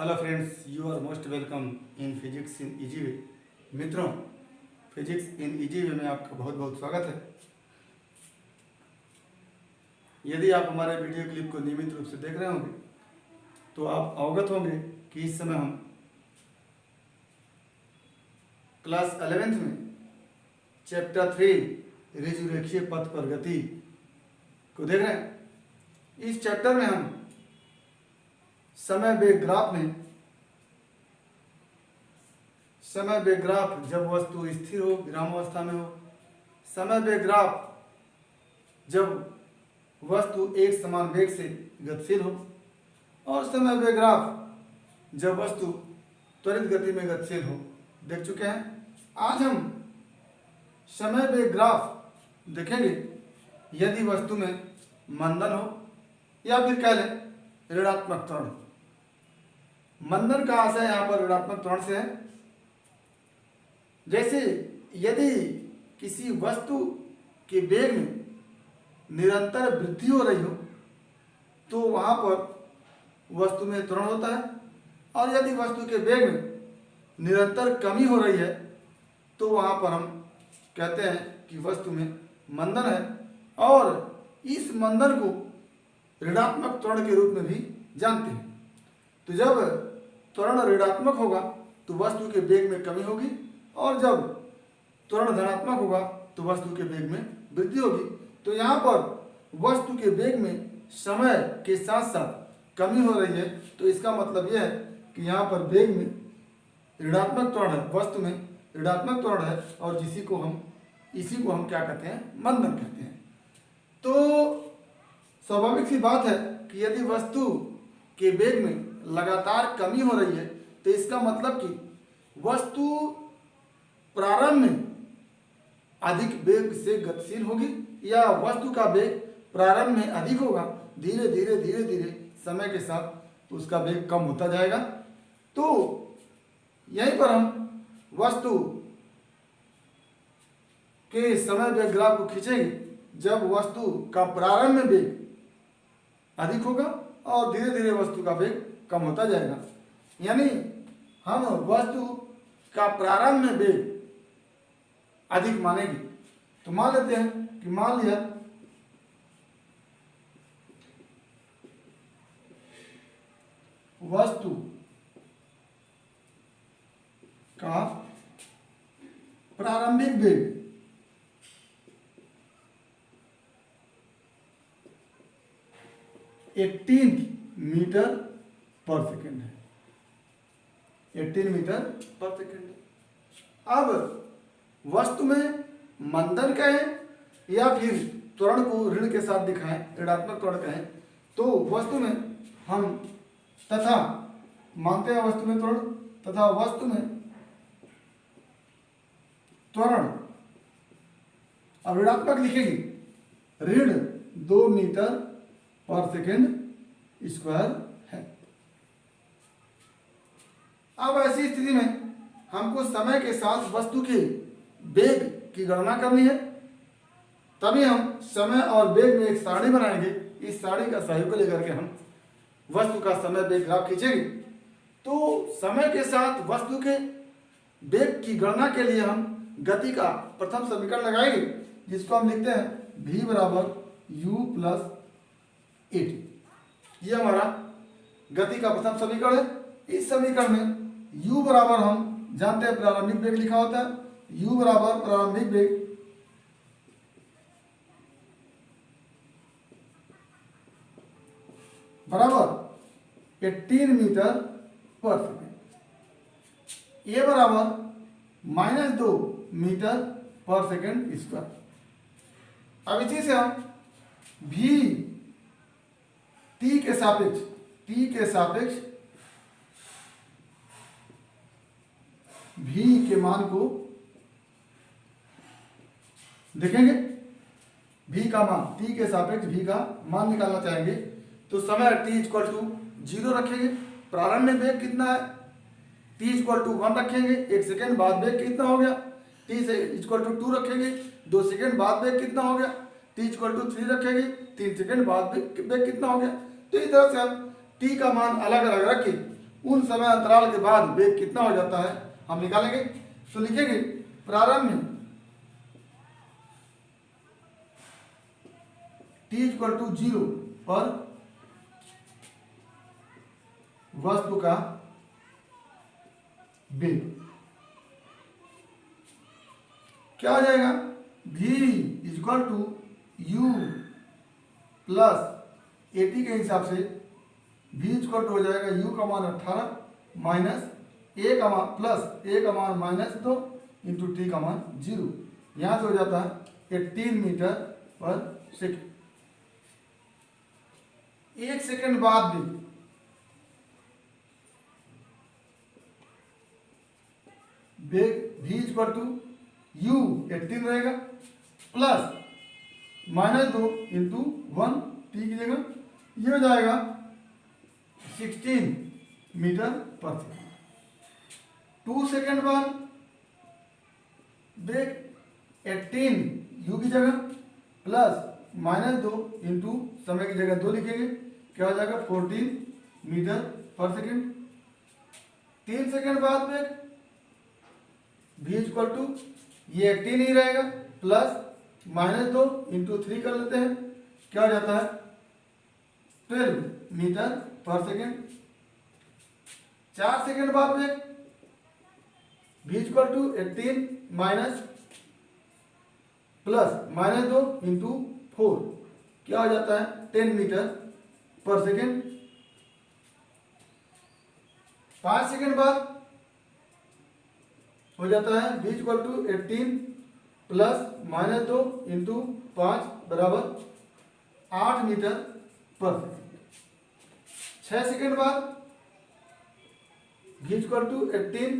Hello friends, you are most welcome in physics in easy way. मित्रों, physics in easy वे में आपका बहुत बहुत स्वागत है। यदि आप हमारे वीडियो क्लिप को नियमित रूप से देख रहे होंगे तो आप अवगत होंगे कि इस समय हम क्लास 11th में चैप्टर 3 रेखीय पथ पर गति को देख रहे हैं। इस चैप्टर में हम समय वेग ग्राफ जब वस्तु स्थिर हो, विरामावस्था में हो, समय वेग ग्राफ जब वस्तु एक समान वेग से गतिशील हो, और समय वेग ग्राफ जब वस्तु त्वरित गति में गतिशील हो देख चुके हैं। आज हम समय वेग ग्राफ देखेंगे यदि वस्तु में मंदन हो या फिर कह लें ऋणात्मक त्वरण। मंदन का आशय यहाँ पर ऋणात्मक त्वरण से है। जैसे यदि किसी वस्तु के वेग में निरंतर वृद्धि हो रही हो तो वहाँ पर वस्तु में त्वरण होता है, और यदि वस्तु के वेग में निरंतर कमी हो रही है तो वहाँ पर हम कहते हैं कि वस्तु में मंदन है, और इस मंदन को ऋणात्मक त्वरण के रूप में भी जानते हैं। तो जब त्वरण ऋणात्मक होगा तो वस्तु के वेग में कमी होगी, और जब त्वरण धनात्मक होगा तो वस्तु के वेग में वृद्धि होगी। तो यहाँ पर वस्तु के वेग में समय के साथ साथ कमी हो रही है, तो इसका मतलब यह है कि यहाँ पर वेग में ऋणात्मक त्वरण है, वस्तु में ऋणात्मक त्वरण है, और इसी को हम क्या कहते हैं, मंदन कहते हैं। तो स्वाभाविक सी बात है कि यदि वस्तु के वेग में लगातार कमी हो रही है तो इसका मतलब कि वस्तु प्रारंभ में अधिक वेग से गतिशील होगी, या वस्तु का वेग प्रारंभ में अधिक होगा, धीरे धीरे समय के साथ उसका वेग कम होता जाएगा। तो यहीं पर हम वस्तु के समय वेग ग्राफ को खींचेंगे जब वस्तु का प्रारंभ में वेग अधिक होगा और धीरे धीरे वस्तु का वेग कम होता जाएगा। यानी हम वस्तु का प्रारंभ में वेग अधिक मानेंगे। तो मान लेते हैं कि मान लिया वस्तु का प्रारंभिक वेग 18 मीटर पर सेकेंड है। 18 मीटर पर सेकेंड। अब वस्तु में मंदन कहें या फिर त्वरण को ऋण के साथ दिखाएं, ऋणात्मक त्वरण कहें, तो वस्तु में हम तथा मानते हैं वस्तु में त्वरण, तथा वस्तु में त्वरण अब ऋणात्मक लिखेंगे, ऋण 2 मीटर पर सेकेंड स्क्वायर है। अब ऐसी स्थिति में हमको समय के साथ वस्तु के वेग की गणना करनी है। तभी हम समय और वेग में एक सारणी बनाएंगे। इस सारणी का सहयोग लेकर के हम वस्तु का समय वेग ग्राफ खींचेंगे। तो समय के साथ वस्तु के वेग की गणना के लिए हम गति का प्रथम समीकरण लगाएंगे, जिसको हम लिखते हैं v बराबर u प्लस at। ये हमारा गति का प्रथम समीकरण है। इस समीकरण में u बराबर हम जानते हैं प्रारंभिक वेग लिखा होता है। u बराबर प्रारंभिक वेग बराबर 18 मीटर पर सेकेंड, a बराबर -2 मीटर पर सेकेंड स्क्वायर। अब इसी से हम v t के सापेक्ष v के मान को देखेंगे। v का मान, t के सापेक्ष v का मान निकालना चाहेंगे तो समय t इक्वल टू 0 रखेंगे। प्रारंभ में वेग कितना है, t इक्वल टू 1 रखेंगे। 1 सेकेंड बाद वेग कितना हो गया, t से इक्वल टू 2 रखेंगे। 2 सेकेंड बाद वेग कितना हो गया, t इक्वल टू 3 रखेंगे। 3 सेकेंड बाद वेग कितना हो गया। तो इस तरह से हम t का मान अलग अलग रख के उन समय अंतराल के बाद वेग कितना हो जाता है हम निकालेंगे। तो लिखेंगे प्रारंभ में t इक्वल टू 0 पर वस्तु का वेग क्या हो जाएगा, v equal to u plus at के हिसाब से v इक्वल टू हो जाएगा u का मान 18 माइनस a का मान प्लस a का मान -2 इंटू t का मान 0। यहाँ से हो जाता है 18 मीटर पर सेकेंड। एक सेकेंड बाद भी वेग v इक्वल टू u 18 रहेगा प्लस -2 इंटू 1 t की जगह ये हो जाएगा 16 मीटर पर सेकेंड। 2 सेकेंड बाद वेग 18 u की जगह प्लस -2 इंटू समय की जगह 2 लिखेंगे, क्या हो जाएगा 14 मीटर पर सेकेंड। 3 सेकेंड बाद वेग v इक्वल टू ये 18 ही रहेगा प्लस -2 इंटू 3 कर लेते हैं, क्या हो जाता है 12 मीटर पर सेकेंड। 4 सेकेंड बाद वेग v equal to 18 minus plus -2 into 4, क्या हो जाता है 10 मीटर पर सेकेंड। 5 सेकेंड बाद हो जाता है v equal to 18 plus -2 into 5 बराबर 8 मीटर पर सेकेंड। 6 सेकेंड बाद v equal to 18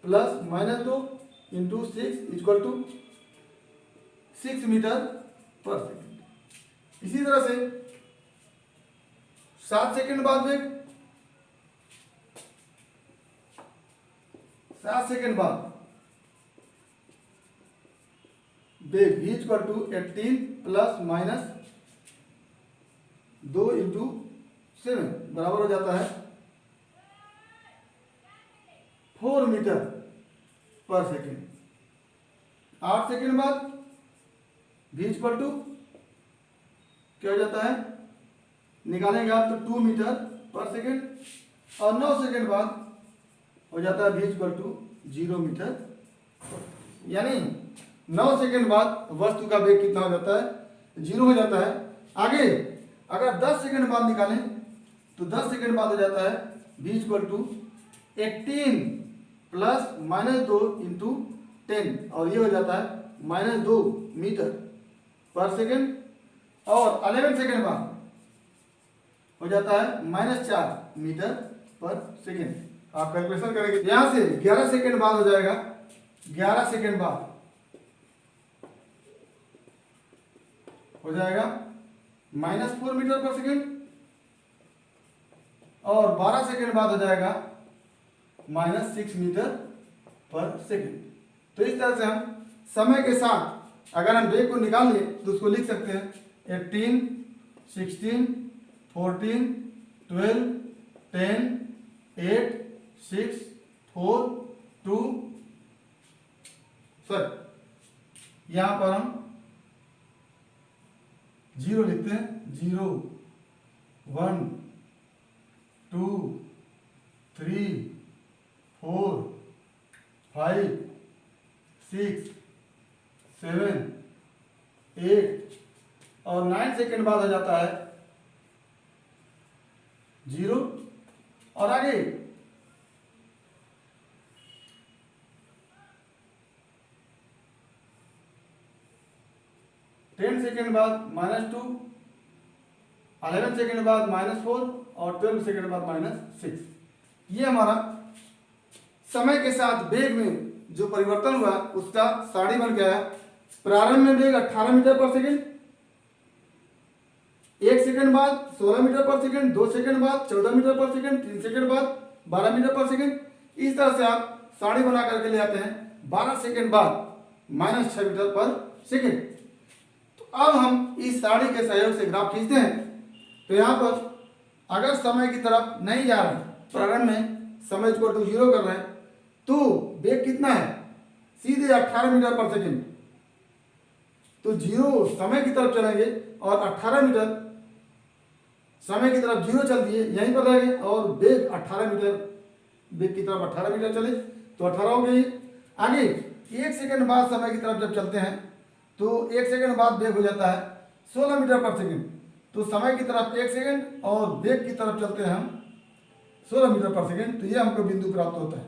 plus -2 into 6 equal to 6 metre पर सेकेंड। इसी तरह से 7 सेकेंड बाद वेग 7 सेकेंड बाद वेग v equal to 18 plus -2 into 7 बराबर हो जाता है 4 मीटर पर सेकेंड। 8 सेकेंड बाद v इक्वल टू क्या हो जाता है, निकालेंगे आप तो 2 मीटर पर सेकेंड। और 9 सेकेंड बाद हो जाता है v इक्वल टू 0 मीटर। यानी 9 सेकेंड बाद वस्तु का वेग कितना हो जाता है 0 हो जाता है। आगे अगर 10 सेकेंड बाद निकालें तो 10 सेकेंड बाद हो जाता है v equal to 18 plus -2 into 10 और ये हो जाता है -2 मीटर पर सेकेंड। और 11 सेकेंड बाद हो जाता है -4 मीटर पर सेकेंड। आप कैलकुलेशन करेंगे यहां से 11 सेकेंड बाद हो जाएगा 11 सेकेंड बाद हो जाएगा -4 मीटर पर सेकेंड। और 12 सेकेंड बाद हो जाएगा -6 मीटर पर सेकेंड। तो इस तरह से हम समय के साथ अगर हम वेग को निकाल लिए तो उसको लिख सकते हैं 18 16 14 12 10 8 6 4 2 सर यहां पर हम 0 लिखते हैं 0 1 2 3 4 5 6 7 8 और 9 सेकेंड बाद हो जाता है 0। और आगे 10 सेकेंड बाद -2, 11 सेकेंड बाद -4 और 12 सेकेंड बाद -6। ये हमारा समय के साथ वेग में जो परिवर्तन हुआ उसका सारणी बन गया है। प्रारंभ में वेग 18 मीटर पर सेकेंड, 1 सेकेंड बाद 16 मीटर पर सेकेंड, 2 सेकेंड बाद 14 मीटर पर सेकेंड, 3 सेकेंड बाद 12 मीटर पर सेकेंड। इस तरह से आप सारणी बना करके ले आते हैं। 12 सेकेंड बाद -6 मीटर पर सेकेंड। तो अब हम इस सारणी के सहयोग से ग्राफ खींचते हैं। तो यहाँ पर अगर समय की तरफ नहीं जा रहा है, प्रारंभ में समय इक्वल टू 0 कर रहे हैं, तो वेग कितना है, सीधे 18 मीटर पर सेकेंड। तो 0 समय की तरफ चलेंगे और 18 मीटर समय की तरफ 0 चल दिए, यहीं पर रहेंगे और वेग 18 मीटर, वेग की तरफ 18 मीटर चले तो 18 हो गई। आगे 1 सेकंड बाद समय की तरफ जब चलते हैं तो 1 सेकंड बाद वेग हो जाता है 16 मीटर पर सेकंड। तो समय की तरफ 1 सेकंड और वेग की तरफ चलते हैं हम 16 मीटर पर सेकंड, तो ये हमको बिंदु प्राप्त होता है।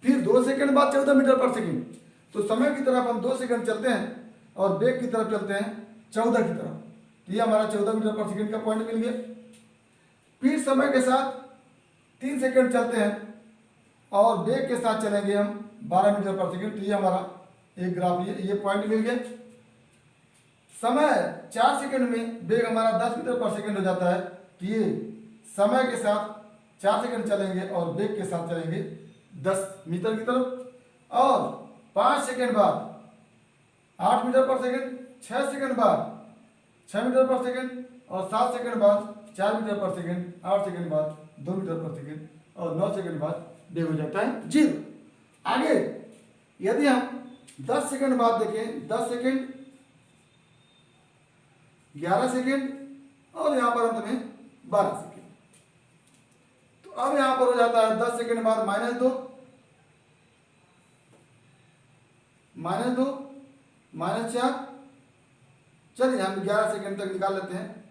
फिर 2 सेकंड बाद 14 मीटर पर सेकंड, तो समय की तरफ हम 2 सेकंड चलते हैं और वेग की तरफ चलते हैं 14 की तरफ, तो ये हमारा 14 मीटर पर सेकंड का पॉइंट मिल गया। फिर समय के साथ 3 सेकंड चलते हैं और वेग के साथ चलेंगे हम 12 मीटर पर सेकंड, तो ये हमारा एक ग्राफ, ये पॉइंट मिल गया। समय 4 सेकंड में वेग हमारा 10 मीटर पर सेकंड हो जाता है, तो ये समय के साथ 4 सेकंड चलेंगे और वेग के साथ चलेंगे 10 मीटर की तरफ। और 5 सेकंड बाद 8 मीटर पर सेकंड, 6 सेकंड बाद 6 मीटर पर सेकंड और 7 सेकंड बाद 4 मीटर पर सेकंड, 8 सेकंड बाद 2 मीटर पर सेकंड और 9 सेकंड बाद वेग हो जाता है 0। आगे यदि हम 10 सेकंड बाद देखें, 10 सेकंड, 11 सेकंड और यहाँ पर अंत में 12 सेकंड, तो अब यहाँ पर हो जाता है 10 सेकंड बाद -2, -2, -4। चलिए हम 11 सेकंड तक निकाल लेते हैं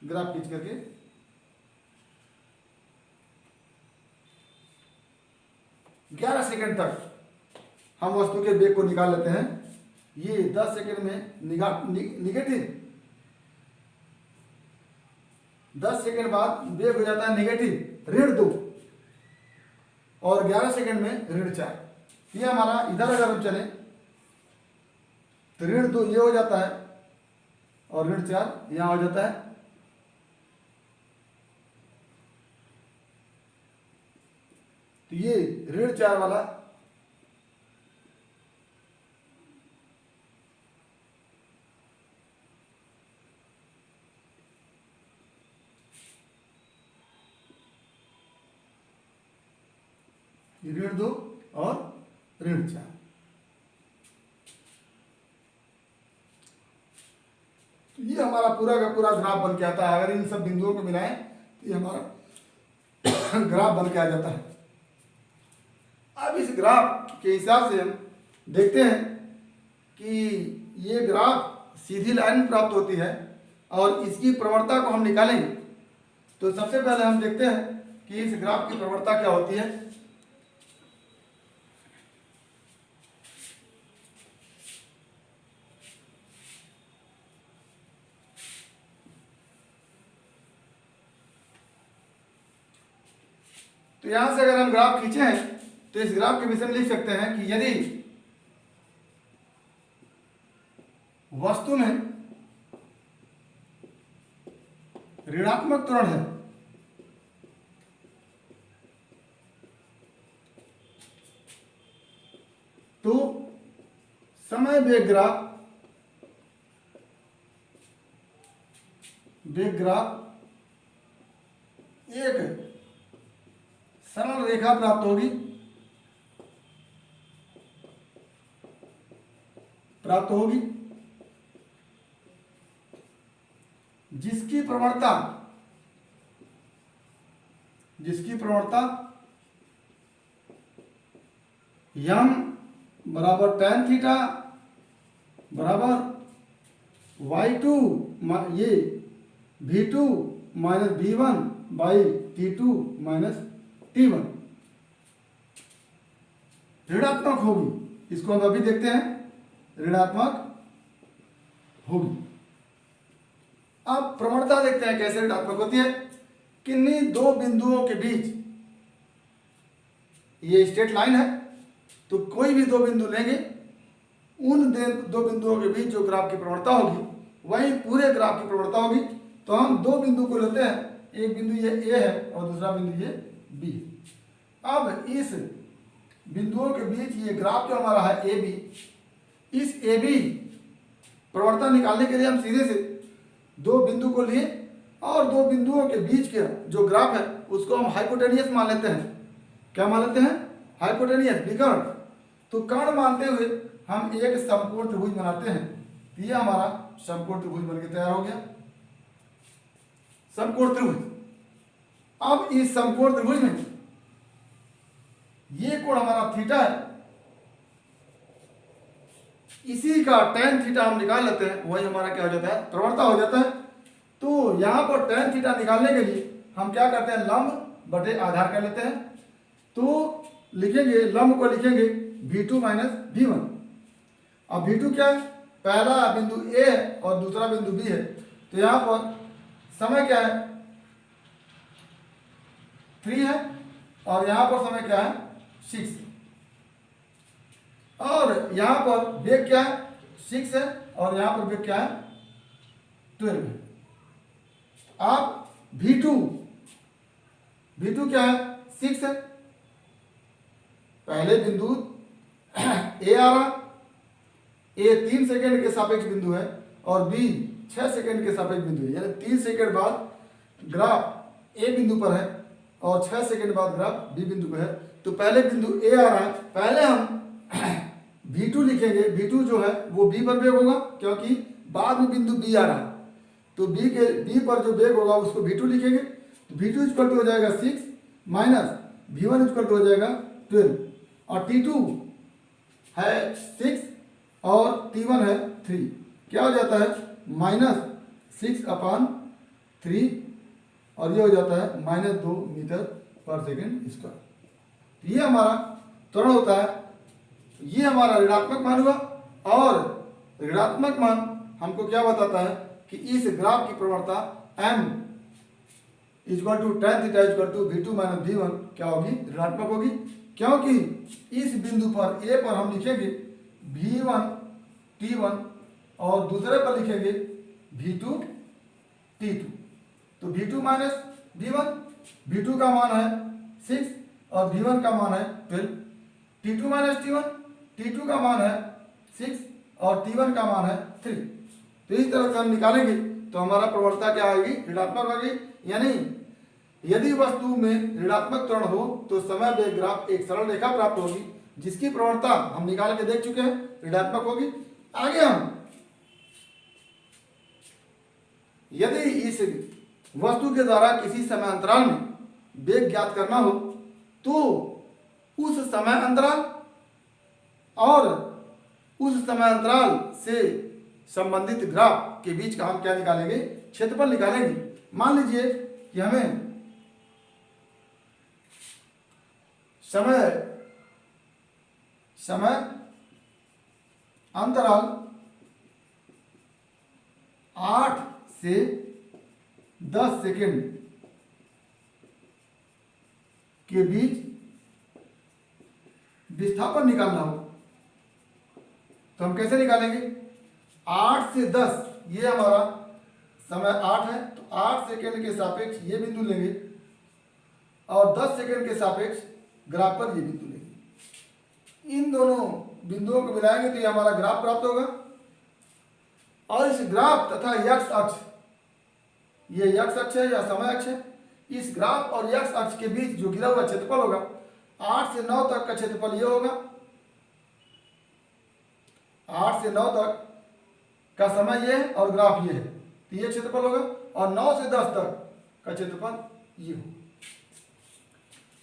ग्राफ खींच करके। ग्यारह सेकंड तक हम वस्तु के वेग को निकाल लेते हैं। ये 10 सेकंड में निगेटिव, 10 सेकंड बाद वेग हो जाता है नेगेटिव -2 और 11 सेकंड में -4। ये हमारा इधर अगर हम चले तो -2 ये हो जाता है और -4 यहाँ हो जाता है। तो ये -4 वाला -2 और -4। तो ये हमारा पूरा का पूरा ग्राफ बन के आता है। अगर इन सब बिंदुओं को मिलाएं तो ये हमारा ग्राफ बन के आ जाता है। अब इस ग्राफ के हिसाब से हम देखते हैं कि ये ग्राफ सीधी लाइन प्राप्त होती है और इसकी प्रवणता को हम निकालेंगे। तो सबसे पहले हम देखते हैं कि इस ग्राफ की प्रवणता क्या होती है। तो यहां से अगर हम ग्राफ खींचे हैं तो इस ग्राफ के विषय में लिख सकते हैं कि यदि वस्तु में ऋणात्मक त्वरण है तो समय वेग ग्राफ एक सरल रेखा प्राप्त होगी जिसकी प्रवणता यम बराबर tan थीटा बराबर y2 ये v2 minus v1 by t2 minus t1 ऋणात्मक होगी। इसको हम अभी देखते हैं, ऋणात्मक होगी। अब प्रवणता देखते हैं कैसे ऋणात्मक होती है। किन्हीं दो बिंदुओं के बीच, ये स्ट्रेट लाइन है तो कोई भी दो बिंदु लेंगे, उन दो बिंदुओं के बीच जो ग्राफ की प्रवणता होगी वही पूरे ग्राफ की प्रवणता होगी। तो हम दो बिंदु को लेते हैं, एक बिंदु ये A है और दूसरा बिंदु ये B है। अब इस बिंदुओं के बीच ये ग्राफ जो हमारा है AB, इस AB प्रवणता निकालने के लिए हम सीधे से दो बिंदु को लिए और दो बिंदुओं के बीच के जो ग्राफ है उसको हम हाइपोटेनियस मान लेते हैं। क्या मान लेते हैं, हाइपोटेनियस विकर्ण। तो कर्ण मानते हुए हम एक समकोण त्रिभुज बनाते हैं। ये हमारा समकोण त्रिभुज बनके तैयार हो गया, समकोण त्रिभुज। अब इस समकोण त्रिभुज में ये कोण हमारा थीटा है, इसी का tan थीटा हम निकाल लेते हैं, वही हमारा क्या हो जाता है, प्रवणता हो जाता है। तो यहां पर tan थीटा निकालने के लिए हम क्या करते हैं, लंब बटे आधार कर लेते हैं। तो लिखेंगे, लंब को लिखेंगे v2 माइनस v1। अब v2 क्या है, पहला बिंदु A है और दूसरा बिंदु B है। तो यहां पर समय क्या है, 3 है, और यहां पर समय क्या है, 6। और यहां पर वेग क्या है, 6 है, और यहां पर वेग क्या है, 12 है। आप v2 क्या है, 6 है, पहले बिंदु A आ रहा, A 3 सेकेंड के सापेक्ष बिंदु है और B 6 सेकेंड के सापेक्ष बिंदु है, यानी 3 सेकेंड बाद ग्राफ A बिंदु पर है और 6 सेकेंड बाद ग्राफ B बिंदु पर है। तो पहले बिंदु A आ रहा है, पहले हम v2 लिखेंगे। v2 जो है वो B पर वेग होगा, क्योंकि बाद में बिंदु B आ रहा है, तो B पर जो वेग होगा उसको v2 लिखेंगे। तो v2 इक्वल टू हो जाएगा 6 माइनस v1 इक्वल टू हो जाएगा 12, और t2 है 6 और t1 है 3, क्या हो जाता है, -6/3, और ये हो जाता है -2 मीटर पर सेकेंड स्क्वायर। ये हमारा त्वरण होता है, ये हमारा ऋणात्मक मान हुआ। और ऋणात्मक मान हमको क्या बताता है कि इस ग्राफ की प्रवणता m equal to tan theta equal to v2 minus v1 क्या होगी, ऋणात्मक होगी, क्योंकि इस बिंदु पर A पर हम लिखेंगे v1 t1 और दूसरे पर लिखेंगे v2 t2। तो v2 माइनस v1, v2 का मान है 6 और v1 का मान है 12, t2 माइनस t1, t2 का मान है 6 और t1 का मान है 3। तो इस तरह से हम निकालेंगे तो हमारा प्रवणता क्या आएगी, ऋणात्मक होगी। यानी यदि वस्तु में ऋणात्मक त्वरण हो तो समय वेग ग्राफ एक सरल रेखा प्राप्त होगी, जिसकी प्रवणता हम निकाल के देख चुके हैं, ऋणात्मक होगी। आगे हम यदि इस वस्तु के द्वारा किसी समय अंतराल में वेग ज्ञात करना हो तो उस समय अंतराल और उस समय अंतराल से संबंधित ग्राफ के बीच का हम क्या निकालेंगे, क्षेत्रफल निकालेंगे। मान लीजिए कि हमें समय अंतराल 8 से 10 सेकेंड के बीच विस्थापन निकालना हो तो हम कैसे निकालेंगे, 8 से 10, ये हमारा समय 8 है, तो 8 सेकेंड के सापेक्ष ये बिंदु लेंगे और 10 सेकेंड के सापेक्ष ग्राफ पर ये बिंदु लेंगे। इन दोनों बिंदुओं को मिलाएंगे तो ये हमारा ग्राफ प्राप्त होगा। और इस ग्राफ तथा यक्ष अक्ष, ये यक्ष अक्ष है या समय अक्ष है, इस ग्राफ और यक्ष अक्ष के बीच जो गिरा हुआ क्षेत्रफल होगा 8 से 9 तक का क्षेत्रफल ये होगा, 8 से 9 तक का समय ये है और ग्राफ ये है, तो ये क्षेत्रफल होगा। और 9 से 10 तक का क्षेत्रफल ये हो।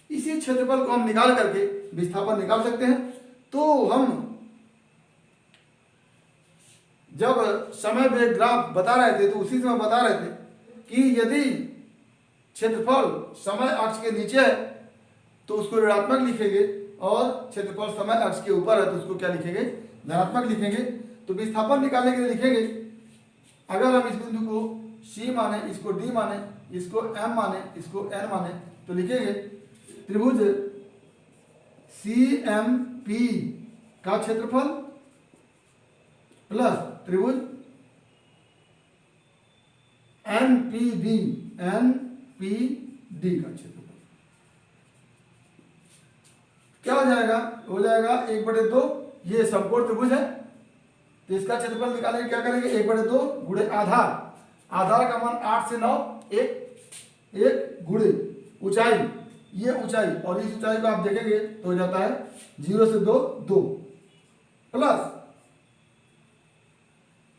इसी क्षेत्रफल को हम निकाल करके विस्थापन निकाल सकते हैं। तो हम जब समय वेग ग्राफ बता रहे थे तो उसी समय बता रहे थे कि यदि क्षेत्रफल समय अक्ष के नीचे है तो उसको ऋणात्मक लिखेंगे और क्षेत्रफल समय अक्ष के ऊपर है तो उसको क्या लिखेंगे, धनात्मक लिखेंगे। तो विस्थापन निकालने के लिए लिखेंगे, अगर हम इस बिंदु को C माने, इसको D माने, इसको M माने, इसको N माने, तो लिखेंगे त्रिभुज CMP का क्षेत्रफल प्लस त्रिभुज NPD का क्षेत्रफल क्या हो जाएगा, हो जाएगा 1/2। ये समकोण त्रिभुज है तो इसका क्षेत्रफल निकालेंगे, क्या करेंगे, 1/2 गुणे आधार, आधार का मान 8 से 9, एक गुणे ऊंचाई ये ऊंचाई और इस ऊंचाई को आप देखेंगे तो हो जाता है 0 से 2 2 प्लस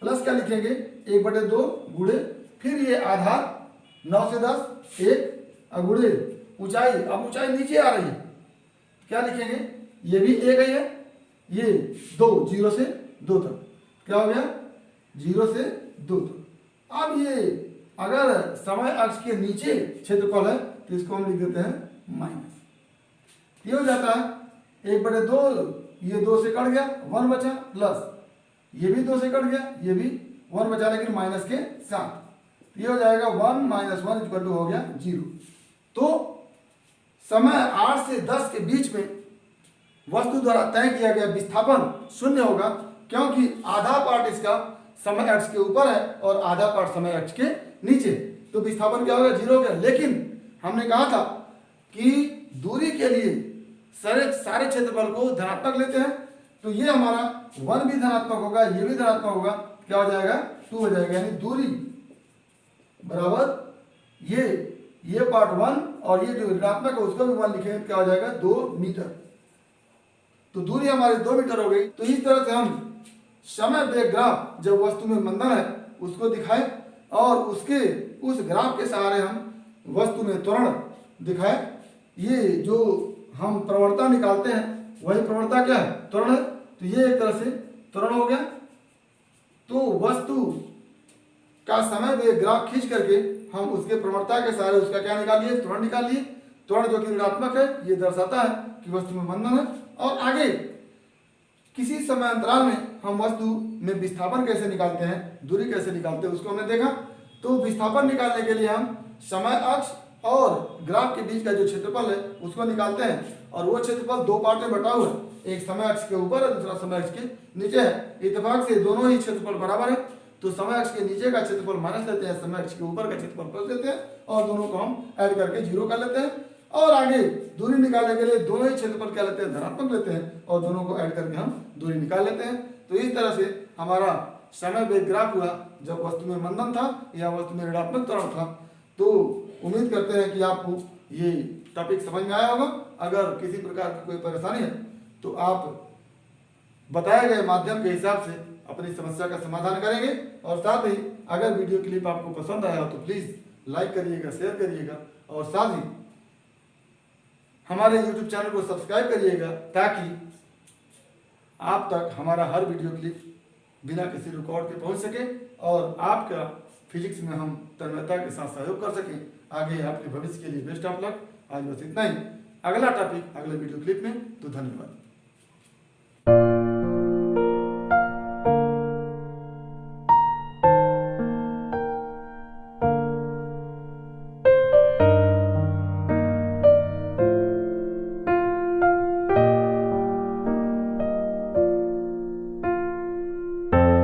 प्लस क्या लिखेंगे 1/2 गुणे फिर ये आधार 9 से 10 1 गुणे ऊंचाई। अब ऊंचाई नीचे आ रही है, क्या लिखेंगे ये भी 1 है, ये 2 0 से 2 तक क्या हो गया 0 से 2 तक। अब ये अगर समय अक्ष के नीचे क्षेत्रफल है तो इसको हम लिख देते हैं माइनस। ये हो जाता है 1/2, ये 2 से कट गया 1 बचा, प्लस ये भी 2 से कट गया ये भी 1 बचा लेकिन माइनस के साथ। ये हो जाएगा 1 - 1 इक्वल टू हो गया 0। तो समय 8 से 10 के बीच में वस्तु द्वारा तय किया गया विस्थापन 0 होगा, क्योंकि आधा पार्ट इसका समय अक्ष के ऊपर है और आधा पार्ट समय अक्ष के नीचे। तो विस्थापन क्या होगा 0 हो गया। लेकिन हमने कहा था कि दूरी के लिए सारे क्षेत्रफल को धनात्मक लेते हैं, तो ये हमारा 1 भी धनात्मक होगा, ये भी धनात्मक होगा, क्या हो जाएगा 2 हो जाएगा। यानी दूरी बराबर ये पार्ट 1 और ये जो ऋणात्मक है उसको भी 1 लिखेंगे, क्या हो जाएगा 2 मीटर। तो दूरी हमारी 2 मीटर हो गई। तो इस तरह से हम समय वेग ग्राफ जब वस्तु में मंदन है उसको दिखाए और उस ग्राफ के सहारे हम वस्तु में त्वरण दिखाए। ये जो हम प्रवणता निकालते हैं वही प्रवणता क्या है त्वरण है। तो ये एक तरह से त्वरण हो गया। तो वस्तु का समय वेग ग्राफ खींच करके हम उसके प्रवणता के सहारे उसका क्या निकाल लिए त्वरण निकाल लिए। त्वरण जो कि ऋणात्मक है ये दर्शाता है कि वस्तु में मंदन है। और आगे किसी समय अंतराल में हम वस्तु में विस्थापन कैसे निकालते हैं, दूरी कैसे निकालते हैं उसको हमने देखा। तो विस्थापन निकालने के लिए हम समय अक्ष और ग्राफ के बीच का जो क्षेत्रफल है उसको निकालते हैं। और वो क्षेत्रफल 2 पार्ट में बटा हुआ है, एक समय अक्ष के ऊपर है दूसरा समय अक्ष के नीचे है। इत्तेफाक से दोनों ही क्षेत्रफल बराबर है, तो समय अक्ष के नीचे का क्षेत्रफल माइनस लेते हैं, समय अक्ष के ऊपर का क्षेत्रफल प्लस लेते हैं और दोनों को हम ऐड करके 0 कर लेते हैं। और आगे दूरी निकालने के लिए दोनों ही क्षेत्रफल क्या लेते हैं धनात्मक लेते हैं और दोनों को ऐड करके हम दूरी निकाल लेते हैं। तो इस तरह से हमारा समय वेग ग्राफ हुआ जब वस्तु में मंदन था या वस्तु में ऋणात्मक त्वरण था। तो उम्मीद करते हैं कि आपको ये टॉपिक समझ में आया होगा। अगर किसी प्रकार की कोई परेशानी है तो आप बताए गए माध्यम के हिसाब से अपनी समस्या का समाधान करेंगे। और साथ ही अगर वीडियो क्लिप आपको पसंद आया तो प्लीज़ लाइक करिएगा, शेयर करिएगा और साथ ही हमारे YouTube चैनल को सब्सक्राइब करिएगा ताकि आप तक हमारा हर वीडियो क्लिप बिना किसी रिकॉर्ड के पहुंच सके और आपका फिजिक्स में हम तन्मयता के साथ सहयोग कर सकें। आगे आपके भविष्य के लिए बेस्ट ऑफ लक। आज बस इतना ही, अगला टॉपिक अगले वीडियो क्लिप में। तो धन्यवाद।